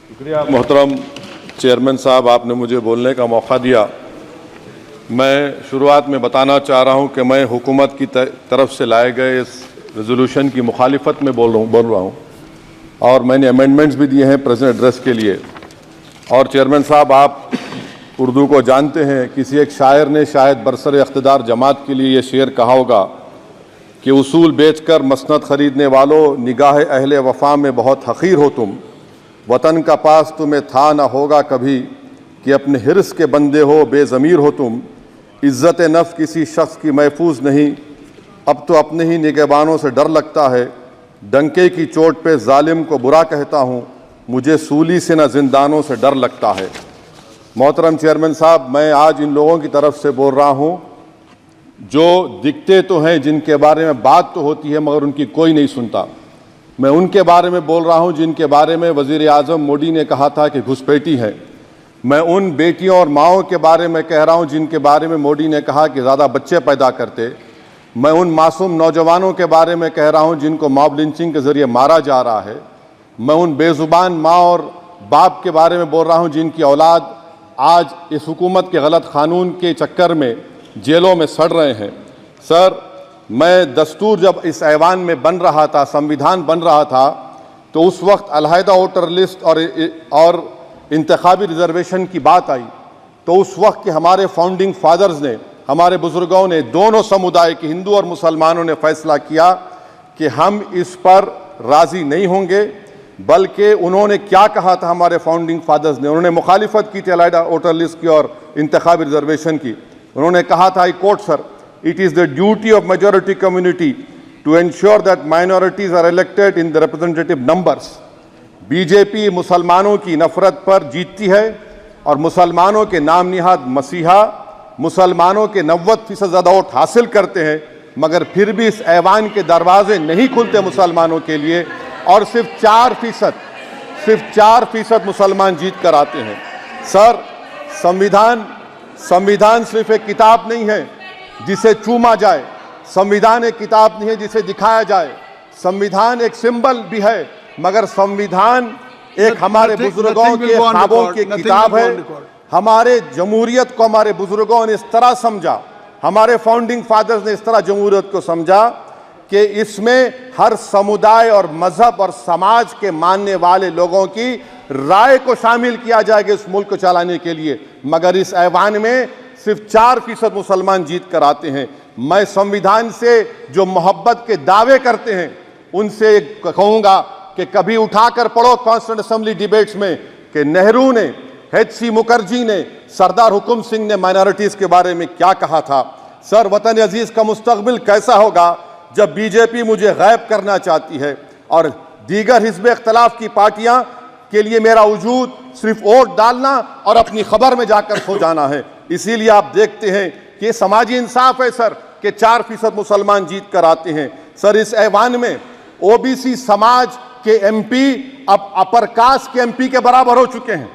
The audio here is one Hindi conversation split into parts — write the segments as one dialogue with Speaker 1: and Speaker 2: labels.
Speaker 1: शुक्रिया मोहतरम चेयरमैन साहब, आपने मुझे बोलने का मौका दिया। मैं शुरुआत में बताना चाह रहा हूं कि मैं हुकूमत की तरफ से लाए गए इस रेजोल्यूशन की मुखालिफत में बोल रहा हूं और मैंने अमेंडमेंट्स भी दिए हैं प्रेजेंट एड्रेस के लिए। और चेयरमैन साहब, आप उर्दू को जानते हैं, किसी एक शायर ने शायद बरसर इख्तिदार जमात के लिए ये शेर कहा होगा कि उसूल बेचकर मसनद ख़रीदने वालों, निगाह अहले वफ़ा में बहुत हक़ीर हो तुम, वतन का पास तुम्हें था न होगा कभी, कि अपने हिर्स के बंदे हो बेज़मीर हो तुम, इज़्ज़त नफ्स किसी शख्स की महफूज नहीं, अब तो अपने ही निगहबानों से डर लगता है, डंके की चोट पे जालिम को बुरा कहता हूँ, मुझे सूली से न जिंदानों से डर लगता है। मोहतरम चेयरमैन साहब, मैं आज इन लोगों की तरफ से बोल रहा हूँ जो दिखते तो हैं, जिनके बारे में बात तो होती है मगर उनकी कोई नहीं सुनता। मैं उनके बारे में बोल रहा हूँ जिनके बारे में वज़ीर आज़म मोदी ने कहा था कि घुसपैठी है। मैं उन बेटियों और माओं के बारे में कह रहा हूँ जिनके बारे में मोदी ने कहा कि ज़्यादा बच्चे पैदा करते। मैं उन मासूम नौजवानों के बारे में कह रहा हूँ जिनको मॉब लिंचिंग के ज़रिए मारा जा रहा है। मैं उन बेज़ुबान माँ और बाप के बारे में बोल रहा हूँ जिनकी औलाद आज इस हुकूमत के गलत कानून के चक्कर में जेलों में सड़ रहे हैं। सर, मैं दस्तूर जब इस ऐवान में बन रहा था, संविधान बन रहा था, तो उस वक्त अलहदा वोटर लिस्ट और इंतखाबी रिजर्वेशन की बात आई, तो उस वक्त के हमारे फाउंडिंग फादर्स ने, हमारे बुजुर्गों ने, दोनों समुदाय के हिंदू और मुसलमानों ने फैसला किया कि हम इस पर राज़ी नहीं होंगे। बल्कि उन्होंने क्या कहा था हमारे फाउंडिंग फादर्स ने, उन्होंने मुखालिफत की थी अलहदा वोटर लिस्ट की और इंतखाबी रिजर्वेशन की। उन्होंने कहा था, I quote sir, it is the duty of majority community to ensure that minorities are elected in the representative numbers. BJP मुसलमानों की नफरत पर जीतती है और मुसलमानों के नाम निहाद मसीहा मुसलमानों के 90% ज़्यादा वोट हासिल करते हैं, मगर फिर भी इस ऐवान के दरवाजे नहीं खुलते मुसलमानों के लिए और सिर्फ 4% मुसलमान जीत कर आते हैं। सर, संविधान सिर्फ एक किताब नहीं है जिसे चूमा जाए, संविधान एक किताब नहीं है जिसे दिखाया जाए, संविधान एक सिंबल भी है, मगर संविधान एक हमारे बुजुर्गों के ख्वाबों की किताब है। हमारे जमहूरियत को हमारे बुजुर्गों ने इस तरह समझा, हमारे फाउंडिंग फादर्स ने इस तरह जमहूरियत को समझा कि इसमें हर समुदाय और मजहब और समाज के मानने वाले लोगों की राय को शामिल किया जाएगा इस मुल्क को चलाने के लिए, मगर इस ऐवान में सिर्फ 4% मुसलमान जीत कर आते हैं। मैं संविधान से जो मोहब्बत के दावे करते हैं उनसे कहूंगा कि कभी उठाकर पढ़ो कॉन्स्टिट्यूएंट असेंबली डिबेट्स में कि नेहरू ने, HC मुखर्जी ने, सरदार हुकुम सिंह ने माइनॉरिटीज के बारे में क्या कहा था। सर, वतन अजीज का मुस्तकबिल कैसा होगा जब बीजेपी मुझे गायब करना चाहती है और दीगर हिज़्ब इख्तिलाफ की पार्टियां के लिए मेरा वजूद सिर्फ वोट डालना और अपनी खबर में जाकर सो जाना है। इसीलिए आप देखते हैं कि समाजी इंसाफ है सर कि 4% मुसलमान जीत कर आते हैं। सर, इस ऐवान में OBC समाज के MP अब अपर कास्ट के MP के बराबर हो चुके हैं।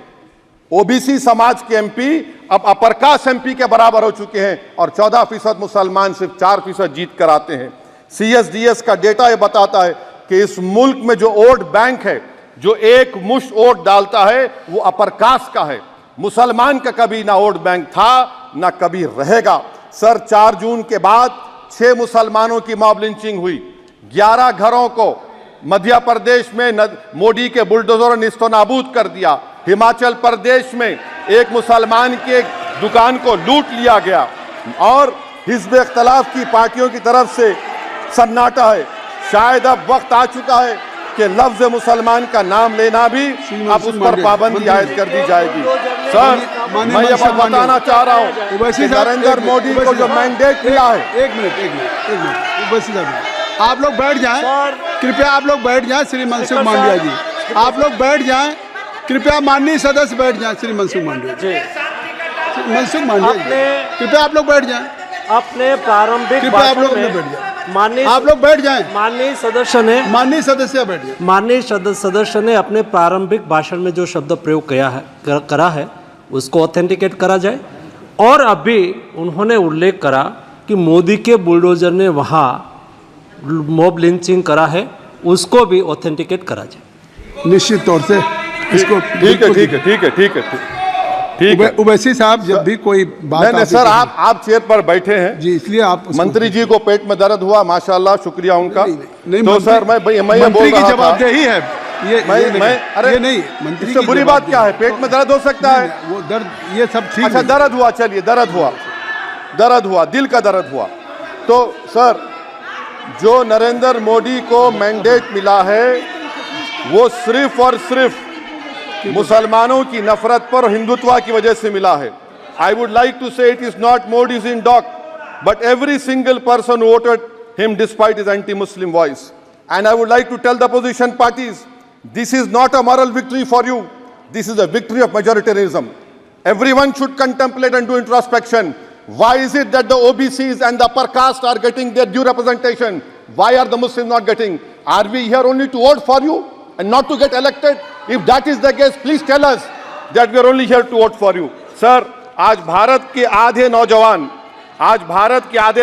Speaker 1: OBC समाज के MP अब अपर कास्ट MP के बराबर हो चुके हैं और 14% मुसलमान सिर्फ 4% जीत कर आते हैं। CSDS का डेटा ये बताता है कि इस मुल्क में जो वोट बैंक है, जो एक मुश्त वोट डालता है, वो अपर कास्ट का है। मुसलमान का कभी ना वोट बैंक था ना कभी रहेगा। सर, 4 जून के बाद 6 मुसलमानों की मॉब लिंचिंग हुई, 11 घरों को मध्य प्रदेश में मोदी के बुलडोजर ने निस्तो नाबूद कर दिया। हिमाचल प्रदेश में एक मुसलमान की एक दुकान को लूट लिया गया और हिज़्ब इख्तिलाफ की पार्टियों की तरफ से सन्नाटा है। शायद अब वक्त आ चुका है कि लफ्ज़ मुसलमान का नाम लेना भी अब उस पर पाबंदी आयद कर दी जाएगी। सर, मैं ये बात बताना चाह रहा हूँ कि नरेंद्र मोदी को जो मैंडेट मिला है।
Speaker 2: एक मिनट, आप लोग बैठ जाएं, कृपया आप लोग बैठ जाएं। श्री मनसुख मांडविया जी, आप लोग बैठ जाएं, कृपया माननीय सदस्य बैठ जाएं। श्री मनसुख मांडविया जी, मनसुख मांडविया जी, कृपया आप लोग बैठ जाएं।
Speaker 3: अपने प्रारंभिक
Speaker 2: कृपया आप लोग बैठ जाएं।
Speaker 3: आप लोग बैठ जाएं।
Speaker 2: माननीय
Speaker 3: सदस्य ने अपने प्रारंभिक भाषण में जो शब्द प्रयोग करा है उसको ऑथेंटिकेट करा जाए। और अभी उन्होंने उल्लेख करा कि मोदी के बुलडोजर ने वहाँ मॉब लिंचिंग करा है, उसको भी ऑथेंटिकेट करा जाए।
Speaker 2: निश्चित तौर से इसको
Speaker 1: ठीक है ठीक है ठीक है ठीक है ठीक है।
Speaker 2: उवैसी साहब जब भी कोई बात
Speaker 1: नहीं सर, आप चेयर पर बैठे हैं
Speaker 2: जी, इसलिए आप
Speaker 1: मंत्री जी को पेट में दर्द हुआ, माशाल्लाह, शुक्रिया उनका।
Speaker 2: नहीं,
Speaker 1: तो सर मैं ये बोल रहा था,
Speaker 2: जवाबदेही है
Speaker 1: अरे
Speaker 2: ये नहीं मंत्री
Speaker 1: इससे बुरी बात क्या है? पेट में दर्द हो सकता है,
Speaker 2: वो दर्द ये सब ठीक।
Speaker 1: अच्छा दर्द हुआ, चलिए दर्द हुआ, दिल का दर्द हुआ। तो सर जो नरेंद्र मोदी को मैंडेट मिला है वो सिर्फ और सिर्फ मुसलमानों की नफरत पर हिंदुत्व की वजह से मिला है। I would like to say it is not Modi's in dock but every single person voted him despite his anti Muslim voice. And I would like to tell the opposition parties this is not a moral victory for you, this is a victory of majoritarianism. Everyone should contemplate and do introspection. Why is it that the OBCs and the upper caste are getting their due representation? Why are the Muslims not getting? Are we here only to vote for you and not to get elected? If that is the case, please tell us that we are only here to vote for you. Sir, आज भारत के आधे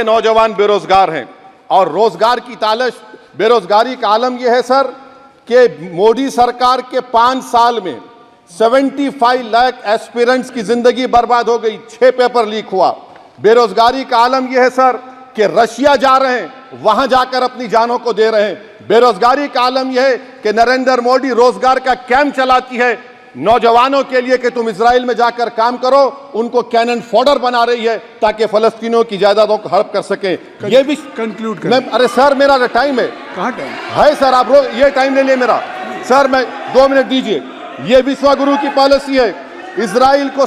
Speaker 1: नौजवान बेरोजगार हैं और रोजगार की तालाश, बेरोजगारी का आलम यह है सर कि मोदी सरकार के 5 साल में 75 लाख एस्पिरेंट्स की जिंदगी बर्बाद हो गई, 6 पेपर लीक हुआ। बेरोजगारी का आलम यह है सर कि रशिया जा रहे हैं, वहां जाकर अपनी जानों को दे रहे हैं। बेरोजगारी का आलम यह है कि नरेंद्र मोदी रोजगार का कैंप चलाती है नौजवानों के लिए कि तुम इजराइल में जाकर काम करो, उनको कैनन फॉडर बना रही है ताकि फलस्तीनियों की जायदादों को हड़प कर सके। ये भी
Speaker 2: कंक्लूड कर।
Speaker 1: अरे सर मेरा टाइम है,
Speaker 2: कहाँ टाइम
Speaker 1: है सर? आप ये टाइम ले लिए मेरा सर, मैं 2 मिनट दीजिए। ये विश्वगुरु की पॉलिसी है। इजराइल को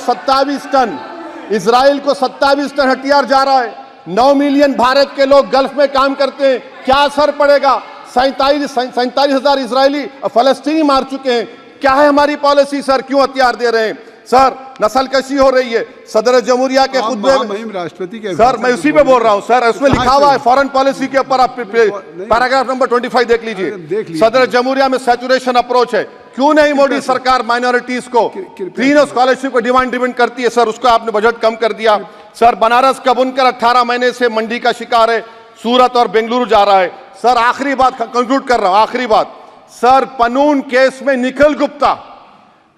Speaker 1: 27 टन हथियार जा रहा है। 9 मिलियन भारत के लोग गल्फ में काम करते हैं, क्या असर पड़ेगा? 47,000 इजरायली फलस्तीनी मार चुके हैं। क्या है हमारी पॉलिसी सर? क्यों हथियार दे रहे हैं सर? नस्लकशी हो रही है। सदर जमहूरिया के खुतबे में
Speaker 2: राष्ट्रपति के
Speaker 1: सर, मैं उसी पे बोल रहा हूं सर, उसमें लिखा हुआ है फॉरेन पॉलिसी के ऊपर, आप पैराग्राफ नंबर 25 देख लीजिए। सदर जमहूरिया में सैचुरेशन अप्रोच है। क्यों नहीं मोदी सरकार माइनॉरिटीज को तीनों स्कॉलरशिप को डिमांड करती है सर? उसको आपने बजट कम कर दिया सर। बनारस का बुनकर 18 महीने से मंडी का शिकार है, सूरत और बेंगलुरु जा रहा है सर। आखिरी बात कंक्लूड कर रहा हूं, आखिरी बात सर, पनून केस में निखिल गुप्ता,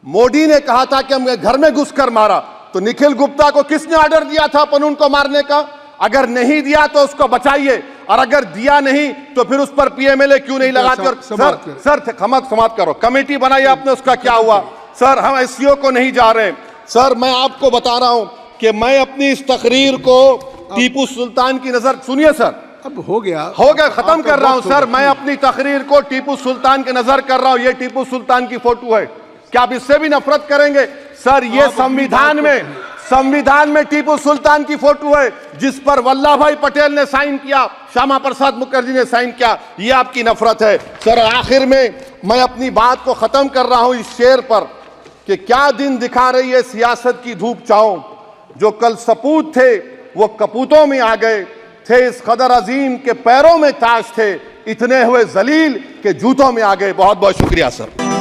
Speaker 1: मोदी ने कहा था कि हम घर में घुसकर मारा, तो निखिल गुप्ता को किसने ऑर्डर दिया था पनून को मारने का? अगर नहीं दिया तो उसको बचाइए, और अगर दिया नहीं तो फिर उस पर पीएमएलए क्यों नहीं लगाते? सर समाप्त करो। कमेटी बनाई आपने, उसका क्या हुआ? सर हम एससीओ को नहीं जा रहे। सर मैं आपको बता रहा हूं कि मैं अपनी इस तकरीर को टीपू सुल्तान की नजर, सुनिए सर,
Speaker 2: अब हो गया
Speaker 1: खत्म कर रहा हूं सर। मैं अपनी तकरीर को टीपू सुल्तान की नजर कर रहा हूं। ये टीपू सुल्तान की फोटो है, क्या आप इससे भी नफरत करेंगे सर? ये संविधान में टीपू सुल्तान की फोटो है जिस पर वल्लभ भाई पटेल ने साइन किया, श्यामा प्रसाद मुखर्जी ने साइन किया। ये आपकी नफरत है सर। आखिर में मैं अपनी बात को खत्म कर रहा हूं इस शेर पर कि क्या दिन दिखा रही है सियासत की धूप छांव। जो कल सपूत थे वो कपूतों में आ गए, थे इस कदर अजीम के पैरों में ताज थे, इतने हुए जलील के जूतों में आ गए। बहुत बहुत शुक्रिया सर।